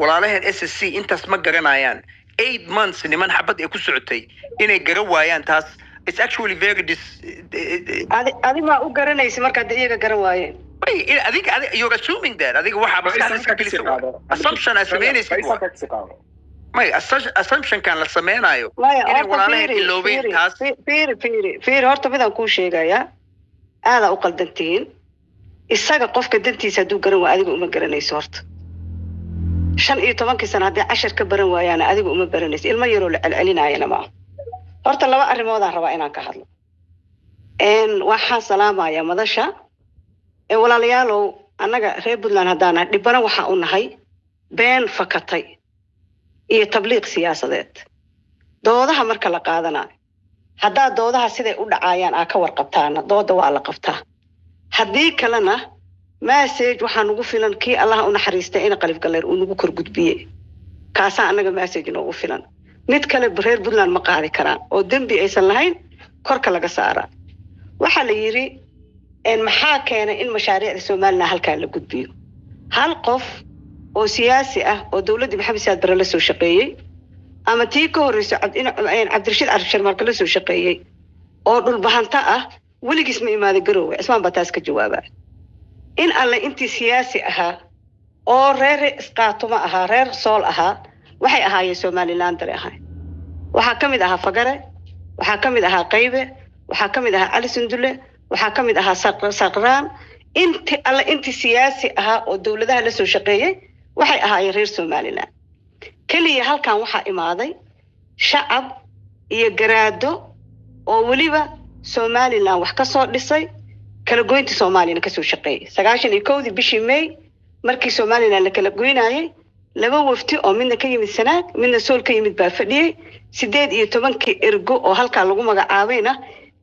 walaalahan SSC intaas ma garanayaan 8 months niman xabad ay ku socotay inay garan waayaan taas it's actually very adi ma u garanaysi marka iyaga garan waayeen I think you're assuming that I think assumption as assumption kan la sameynayo inay walaalahan iloobeen taas fiir horta midaan ku sheegaya aada u qaldantiin isaga qofka dantiisa haduu garan waa adiga uma garanayso horta 15 sano hadii 10 ka baran waayaan adiga uma baranayso ilmo yaro la celcelinayna ma horta laba arrimood aan rabaa inaan ka hadlo waxaan salaamaya madasha walaalayaalow annaga reer Puntland hadaan dhibana waxa u nahay been fakatay iyo tabliiq siyaasadeed doodaha marka la qaadanayo hadaa doodaha siday u dhacayaan ka warqabtaana dooda waa la qabtaa hadii kalena message waxaan ugu filan kii Allah u naxariistay in qalif galeer uu nagu kor gudbiyay kaasa anaga message noogu filan mid kale reer Puntland ma qaadi karaan oo dambi aysan lahayn korka laga saara waxa la yiri maxaa keenay in mashaariicda Soomaaliya halka la gudbiyo hal qof oo siyaasi ah oo dawladda Maxamed Saad Barre la soo shaqeeyay ama tii ka horreysay Cabdirashiid Arshar marka la soo shaqeeyay oo dhul bahanta ah weligiis ma imaado Garowe ismaan bataas ka jawaaba in alla intii siyaasi ahaa oo reer isqaatuma ahaa reer sool ahaa waxay ahaayeen Somaliland ahaa waxa kamid ahaa Fagare waxa kamid ahaa Qaybe waxa kamid ahaa Ali Sundule waxa kamid ahaa Saqraan intii alla intii siyaasi ahaa oo dawladaha la soo shaqeeyay waxay ahaayeen reer Somaliland kaliya halkan waxa imaaday shacab iyo garaado oo waliba Somaliland wax ka soo dhisay kala goynta Soomaaliya ka soo shaqeeyay 91 bishii May markii Somaliland la kala goynayay laba wafti oo midna ka yimid Sanaag midna Sool ka yimid baa fadhiyay 18 ergo oo halka lagu magacaabayna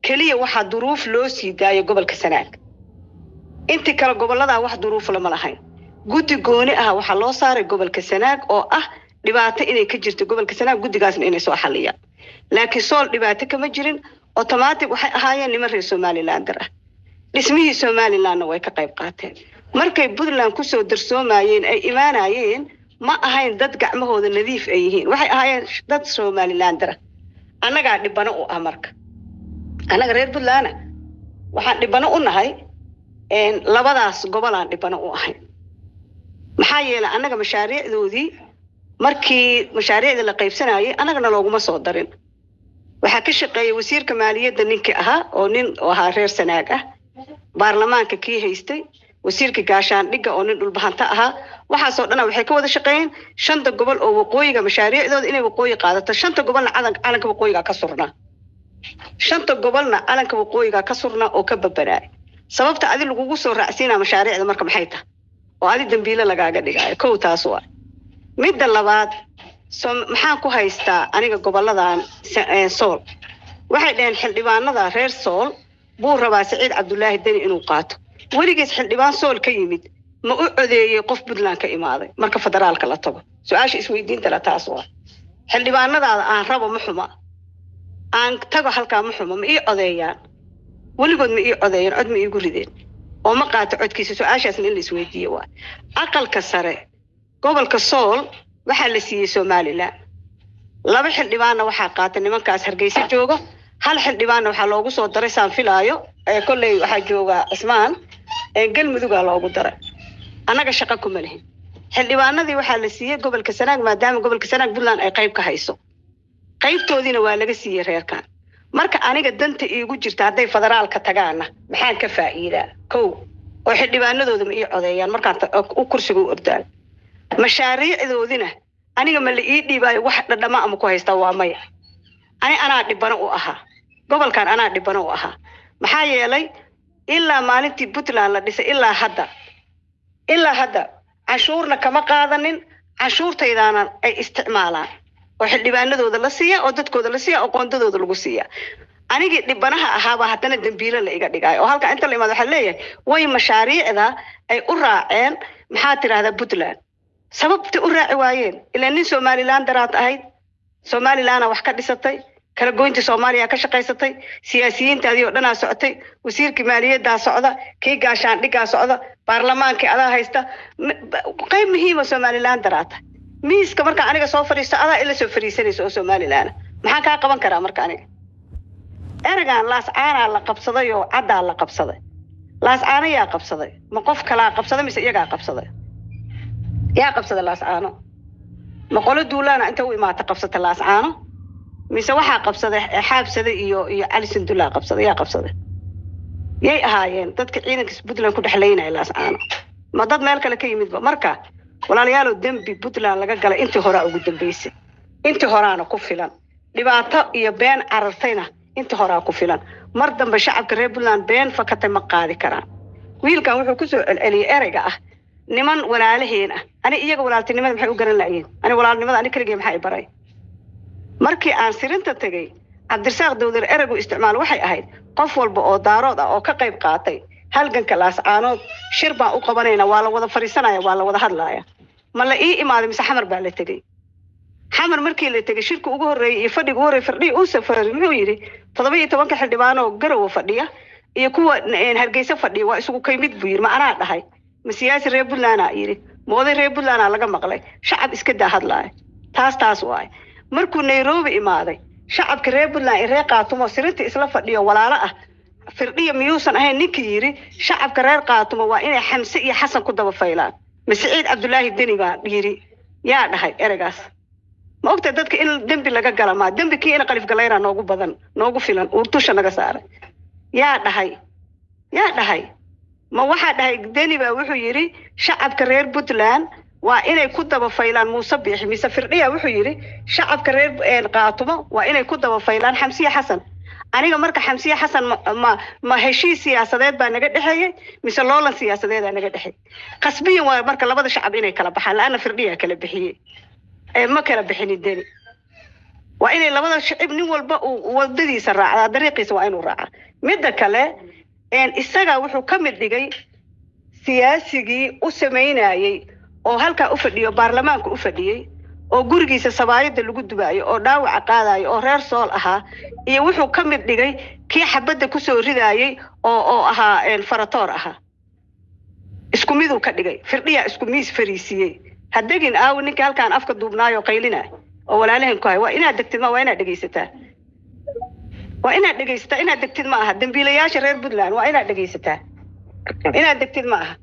kaliya waxa duruuf loo sii daayay gobolka Sanaag inta kala gobolada wax duruuf lama lahayn guddi gooni ah waxa loo saaray gobolka Sanaag oo ah dhibaato inay ka jirto gobolka Sanaag guddigaasna inay soo xaliyaan laakiin Sool dhibaato kama jirin automatic waxay ahaayeen niman reer Somaliland ah dhismihii Somaliland way ka qayb qaateen markay Puntland ku soo darsoomayeen ay imaanayeen ma ahayn dad gacmahooda nadiif ay yihiin waxay ahaayeen dad Somaliland ah anaga dhibana u ah marka anaga reer Puntland waxaan dhibana u nahay labadaas gobol aan dhibana u ahayn maxaa yeelay anaga mashaariicdoodii markii mashaariicda la qaybsanayay anagana looguma soo darin waxa ka shaqeeyay wasiirka maaliyadda ninkii ahaa oo nin ahaa reer Sanaag ah baarlamaanka kii haystay wasiirka gaashaandhigga oo nin dhulbahanta ahaa waxa soo dhan waxay ka wada shaqeeyeen 5 gobol oo waqooyiga mashaariicdooda inay waqooyi qaadato 5 gobolna calanka waqooyiga ka surnaa 5 gobolna calanka waqooyiga ka surnaa oo ka babanaay sababta adi lagu soo raacsiina mashaariicda marka maxay tahay oo adi dambiile lagaaga dhigayo kow taas waa midda labaad maxaan ku haystaa aniga goboladan Sool waxay dhaheen xildhibaanada reer Sool buu rabaa Saciid Cabdullaahi Dani inuu qaato weligiis xildhibaan Sool ka yimid ma u codeeyay qof Puntland ka imaaday marka federaalka la tago su'aasha isweydiinta la taas waa xildhibaanadaada aan rabo ma xuma aan tago halka ma xuma ma ii codeeyaan weligood ma ii codeeyaan cod ma iigu rideen oo ma qaato codkiisa su'aashaasna in la isweydiiyo waa aqalka sare gobolka Sool waxa la siiyay Somaliland laba xildhibaanna waxa qaatay nimankaas Hargeysa jooga hal xildhibaanna waxa loogu soo daray saan filaayo kulay waxa jooga Ismaan galmuduga loogu daray anaga shaqo kuma lehin xildhibaanadii waxa la siiyay gobolka Sanaag maadaama gobolka Sanaag Puntland ay qayb ka hayso qaybtoodina waa laga siiyay reerkan marka aniga danta iigu jirta haday federaalka tagaana maxaan ka faa'iidaa kow oo xildhibaanadooda ma ii codeeyaan markaan u kursiga u ordaan mashaariicdoodina aniga ma la ii dhiibaayo wax dhadhama ama ku haysta waa maya anaa dhibana u ahaa gobolkan anaa dhibana u ahaa maxaa yeelay ilaa maalintii Puntland la dhisay ilaa hadda cashuurna kama qaadanin cashuurtaydaana ay isticmaalaan oo xildhibaanadooda la siiya oo dadkooda la siiya oo qoondadooda lagu siiya anigi dhibanaha ahaaba haddana dambiile la iga dhigay oo halka inta la imaado waxa leeyahay way mashaariicda ay u raaceen maxaa tiraahdaa Puntland sababta u raaci waayeen ilaa nin Somaliland daraad ahayd Somaliland wax ka dhisatay kala goynta Soomaaliya ka shaqaysatay siyaasiyiintaadii oo dhan socotay wasiirka maaliyadda socda kii gaashaan dhigaa socda baarlamaanka adaa haysta qayb muhiim ah Somaliland daraata miiska marka aniga soo fariisto adaa ila soo fariisanayso oo Somaliland maxaan ka qaban karaa marka aniga ergaan laas caana la qabsaday oo cadda la qabsaday laas caana yaa qabsaday ma qof kala qabsaday mise iyaga qabsaday yaa qabsaday laas caano ma qolo duulaana inta u imaata qabsata laas caano mise waxa qabsaday xaabsada iyo Ali Sindula qabsaday yaa qabsaday yay ahaayeen dadka ciidanka Puntland ku dhaxleynay laas caano ma dad meel kale ka yimid marka walaalayaal dambi Puntland laga galay intii hore ugu dambeysay intii horaana ku filan dhibaato iyo been carartayna intii hore ku filan mar dambe shacabka reer Puntland been fakatay ma qaadi karaan wiilkan wuxuu ku soo celceliyay erayga ah niman walaalaheen ah ani iyaga walaaltinimada maxay u garan laayeen ani walaalnimada ani kaliya maxay baray markii aan sirinta tagay Cabdirasaaq Dawdar eraygu isticmaal waxay ahayd qof walba oo daarood ah oo ka qayb qaatay halganka laas caanood shir baan u qabanayna waa la wada fariisanaya waa la wada hadlaaya ma la ii imaaday mise xamar baa la tagay xamar markii la tagay shirku ugu horeeyay iyo fadhiga ugu horeeyay fadhi uu safaray muxuu yiri 17 xildhibaan oo garow fadhiya iyo kuwa Hargeysa fadhiya waa isugu kaymid buu yiri ma anaa dhahay ma siyaasi reer Puntland yiri mooday reer Puntland laga maqlay shacab iska daa hadlaay taas waay markuu Nairobi imaaday shacabka reer Puntland ee reer qaatumo sirinta isla fadhiyo walaalo ah firdhiya miyuusan ahayn ninkii yiri shacabka reer qaatumo waa inay Xamse iyo Xasan ku daba faylaan Saciid Cabdullaahi Deni baa yiri yaa dhahay eragaas ma ogta dadka in dambi laga gala ma dambi kii in qalif galayra noogu badan noogu filan uu tusha naga saaray yaa dhahay ma waxa dhahay Deni baa wuxuu yiri shacabka reer Puntland waa inay ku daba faylaan Muuse Biixi mise firdhiya wuxuu yiri shacabka reer qaatumo waa inay ku daba faylaan Xamse Xasan aniga marka Xamse Xasan ma heshiis siyaasadeed baa naga dhaxeeyay mise loolan siyaasadeed aa naga dhaxeeyay qasbiyan waa marka labada shacab inay kala baxaan laana firdhiya kala bixiyay ma kala bixinin Deni waa inay labada shacab nin walba uu wadadiisa raacaa dariiqiisa waa inuu raacaa midda kale isaga wuxuu ka mid dhigay siyaasigii u sameynayay oo halka u fadhiyo baarlamaanka u fadhiyay oo gurigiisa sabaayada lagu dubaayo oo dhaawac qaadayo oo reer sool ahaa iyo wuxuu ka mid dhigay kii xabada ku soo ridaayay oo ahaa faratoor ahaa isku mid uu ka dhigay firdhiya isku miis fariisiyay hadagin aaw ninka halkaan afka duubnaayo qaylina oo walaalahan ku hay waa inaad degtid ma waa inaad dhageysataa inaad degtid ma aha dambiilayaasha reer Puntland waa inaad dhageysataa inaad degtid ma aha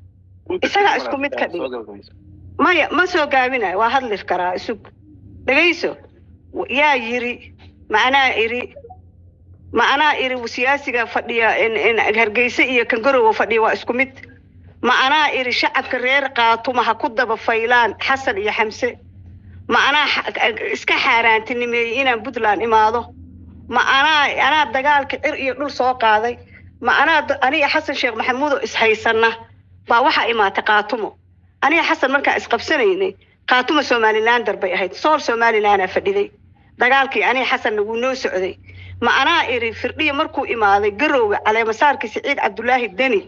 isaga isku mid ka dhig maya ma soo gaabinayo waa hadli karaa isug dhageyso yaa yiri macnaa iri siyaasiga fadhiya in Hargeysa iyo Kangarow fadhiya waa isku mid macnaa iri shacabka reer qaatumo ha ku daba faylaan Xasan iyo Xamse macnaa iska xaaraantinimeeyay inaan Puntland imaado macnaa dagaalka cir iyo dhul soo qaaday macnaa aniga Xasan Sheekh Maxamuud oo ishaysana baa waxa imaatay qaatumo aniga Xasan marka isqabsanaynay qaatumo Somaliland darbay ahayd sool Somaliland fadhiday dagaalkii aniga Xasan ugu noo socday macnaa iri firdhiya markuu imaaday garowga caleemasaarka Saciid Cabdullaahi Deni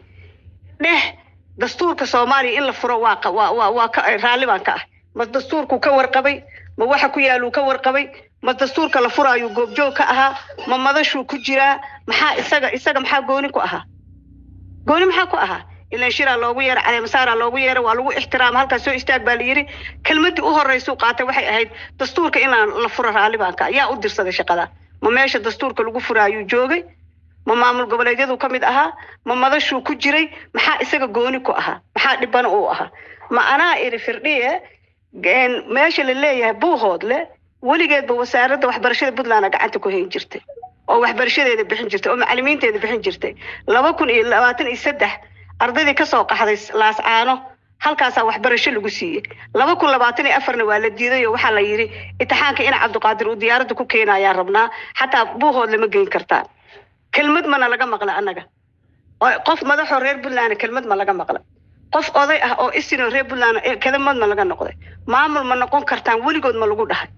dastuurka Soomaaliya in la furo waa ka raali baan ka ah ma dastuurku ka warqabay ma waxa ku yaaluu ka warqabay ma dastuurka la furaayo goobjoog ka ahaa ma madashu ku jira maxaa isaga maxaa gooni ku ahaa ilaa shira loogu yeero caleemasaara loogu yeero waa lagu ixtiraam halka soo istaag baa la yiri kelmadii u horeyso qaatay waxay ahayd dastuurka in la furo raali baan ka yaa u dirsaday shaqada ma meesha dastuurka lagu furaayo joogay ma maamul goboleedyadu kamid ahaa ma madashu ku jiray maxaa isaga gooni ku ahaa maxaa dhiban uu ahaa ma anaa iri firdhiye meesha la leeyahay buuhoodle weligeedba wasaaradda waxbarashada Puntland gacanta ku hayn jirtay oo waxbarashadeeda bixin jirtay oo macallimiinteeda bixin jirtay 2023 ardaydii ka soo qaxday laas caano halkaas waxbarasho lagu siiyay 2024 waa la diiday oo waxa la yiri imtixaanka in Cabdiqaadir uu diyaaradda ku keenaya rabnaa xataa buuhoodle ma geyn kartaa kelmad mana laga maqla anaga qof madaxo reer Puntland kelmad ma laga maqla qof oday ah oo isino reer Puntland kelmad ma laga noqday maamul ma noqon kartaan weligood ma lagu dhahay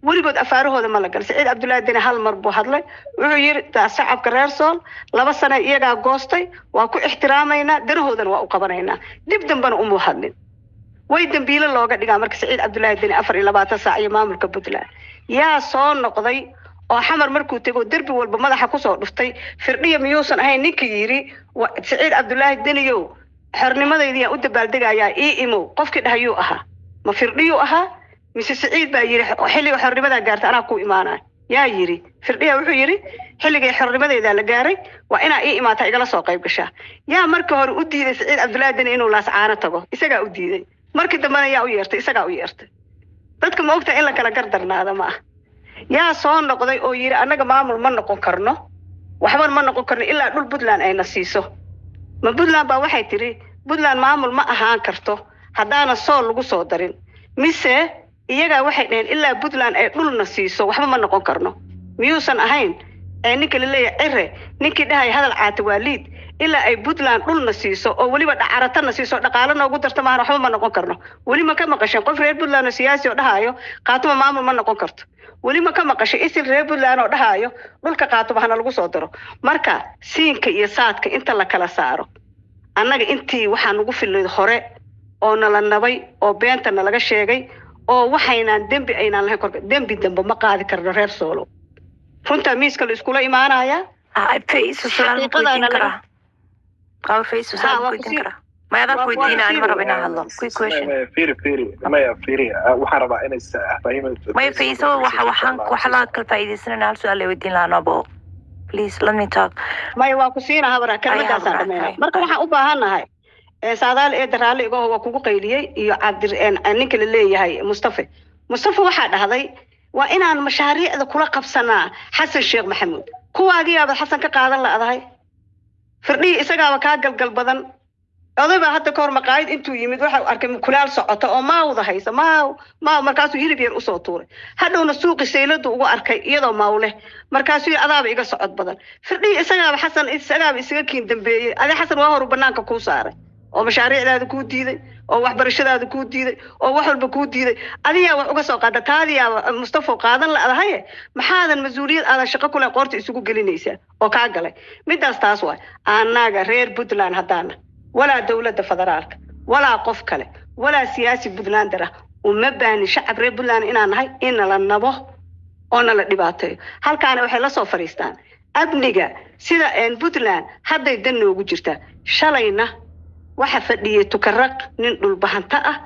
weligood afaarahooda ma la gal Saciid Cabdullaahi Deni hal mar buu hadlay wuxuu yiri shacabka reer Sool 2 sano iyaga goostay waa ku ixtiraamayna danahoodana waa u qabanaynaa dib dambana uma hadlin way dambiile looga dhigaa marka Saciid Cabdullaahi Deni 24 saac iyo maamulka Puntland yaa soo noqday oo xamar markuu tago derbi walba madaxa ku soo dhuftay firdhiya miyuusan ahayn ninkii yiri Saciid Cabdullaahi Daniyow xornimadeedii u dabaaldegaya imo qofkii dhahayuu ahaa ma firdhiyu ahaa mise Saciid baa yiri xilliga xornimada gaartay anaa ku imaanay yaa yiri firdhiya wuxuu yiri xilliga xornimadeeda la gaaray waa inaa imaata igala soo qayb gashaa yaa markii hore u diiday Saciid Cabdullaahi Dani inuu laas caano tago isaga u diiday markii dambana yaa u yeertay isaga u yeertay dadka ma ogta in la kala gardarnaada ma yaa soo noqday oo yiri anaga maamul ma noqon karno waxba ma noqon karno ilaa dhul Puntland ay nasiiso ma Puntland baa waxay tiri Puntland maamul ma ahaan karto hadaana soo lagu soo darin mise iyaga waxay dhaheen ilaa Puntland ay dhul nasiiso waxba ma noqon karno miyuusan ahayn ee ninka la leeyahay cire ninkii dhahay hadal caata waaliid ilaa ay Puntland dhul nasiiso oo waliba dhacarata nasiiso dhaqaale noogu darto ma waxba ma noqon karno wali ma ka maqashay qof reer Puntland siyaasi oo dhahayo qaatuma maamul ma noqon karto wali ma ka maqashay isil reer Puntland oo dhahayo dhulka qaatuma hana lagu soo daro marka siinka iyo saadka inta la kala saaro annaga intii waxaan ugu filay hore oo nala nabay oo beentana laga sheegay oo waxaynaan dembi aynaan lahayn korka dembi dambe ma qaadi karno reer Soolo runta miiska la iskula imaanaya فيس سؤال كويدين كرا قال فيس سؤال كويدين كرا ما يدا كويدين أنا مرة بينا هلا كوي كويشن فيري ما فيري وحرب أنا فاهم ما فيس هو وحلا كل فايدة سنة هل سؤال يودين لنا بو please let me talk ما يواقسين هبرا كلمة سامعنا مرة waxaan u baahanahay saadaal ee daraale igo waa kugu qayliyay iyo cabdir ninka la leeyahay Mustafa waxa dhahday waa inaan mashaariicda kula qabsanaa Xasan Sheekh Maxamuud kuwaagii aad Xasan ka qaadan laadahay firdhi isagaaba ka galgal badan odayba hadda ka hor maqaayid intuu yimid waxa uu arkay kulaal socoto oo maawda haysa maaw markaasuu hilib yar u soo tuuray hadhowna suuqi seyladu ugu arkay iyadoo maawle markaasuu adaaba iga socod badan firdhi isagaaba Xasan isaga kiin dambeeyay adi Xasan waa hor banaanka ku saaray oo mashaariicdaada ku diiday oo waxbarashadaada ku diiday oo wax walba ku diiday adiga wax uga soo qaada taadiya Mustafa qaadan la adahay maxaadan mas'uuliyad aad shaqo kula qoorta isugu gelinaysa oo ka galay midaas taas waa anaga reer Puntland hadana wala dawladda federaalka wala qof kale wala siyaasi Puntland dara uma baani shacab reer Puntland inaan nahay in la nabo oo la dhibaateeyo halkaana waxay la soo fariistaan abniga sida Puntland hadday dan noogu jirta shalayna waxa fadhiyay tukaraq nin dhul bahanta ah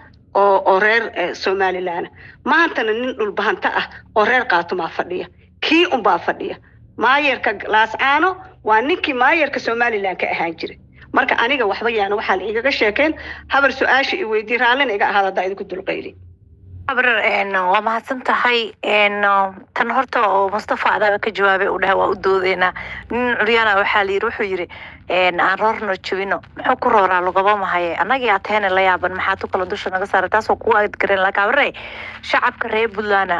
oo reer Somaliland maantana nin dhul bahanta ah oo reer qaatuma fadhiya kii baa fadhiya maayarka laascaano waa ninkii maayarka Somaliland ka ahaan jiray marka aniga waxba yaana waxa la iga sheekeen habar su'aasha i weydii raalin iga ahaada idinku dulqayli habar waa mahadsantahay tan horta oo Mustafa adaa ka jawaabay u dhahay waa u doodeena nin curyaana waxa la yiri wuxuu yiri aan roorno jabino muxuu ku rooraa lugaba mahay anagii ateena la yaaban maxaa tu kala dusha naga saaray taas oo ku aad gareen la kaabray shacabka reer Puntland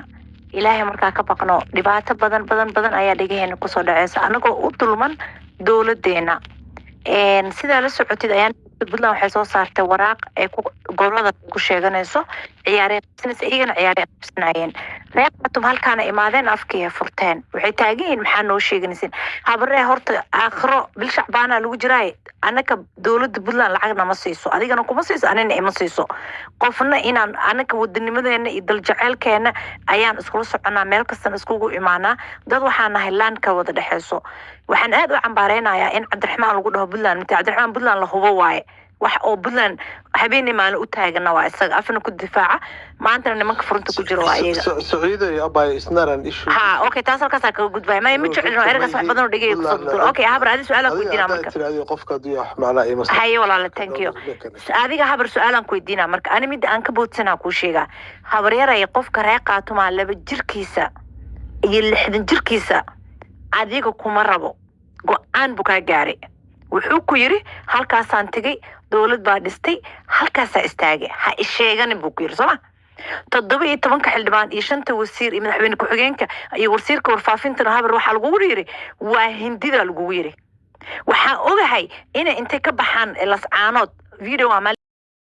ilaahay markaa ka baqno dhibaato badan ayaa dhigaheen ku soo dhacaysa anagoo u dulman dawladeena sida la socotid ayaan Puntland waxay soo saartay waraaq ay gobolada ku sheeganayso ciyaareen iyagana ciyaareen reebtum halkaana imaadeen afkii furteen waxay taageeyeen maxaa noo sheeganaysan habaree horta aakhiro bil shacbaana lagu jiray anaka dawladda Puntland lacagna ma siiso adigana kuma siiso anina ima siiso qofna inaan anaka wadanimadeena iyo dal jaceelkeena ayaan isku soconaa meel kasta iskugu imaanaa dad waxaan nahay laanka wada dhaxayso waxaan aad u cambaareynayaa in Cabdiraxmaan lagu dhaho Puntland inta Cabdiraxmaan Puntland la hubo waaye wax oo Puntland habeenii maalin u taagana waa isaga afna ku difaaca maanta nimanka furunta ku jiro waa iyaga Saciido iyo abay isnaaran issue okay taas halkaas ka gudbay ma jeclino erga sax badan oo dhigay ku soo okay habar adi su'aal ku weydiina marka qofka duu macna ay mas'uul haye walaal thank you adiga habar su'aalan ku weydiina marka ani mid aan ka boodsana ku sheega habar yaray qofka reer qaatuma 2 jirkiisa iyo 60 jirkiisa adiga kuma rabo go'aan buka gaaray wuxuu ku yiri halkaasaan tagay dawlad baa dhistay halkaasa istaagay ha isheegan buu ku yiri soo 17 xildhibaan iyo 5 wasiir iyo madaxweyne ku xigeenka iyo wasiirka warfaafinta habar waxa lagu yiri waa hindida lagu yiri waxa ogahay in intay ka baxaan lascaanood video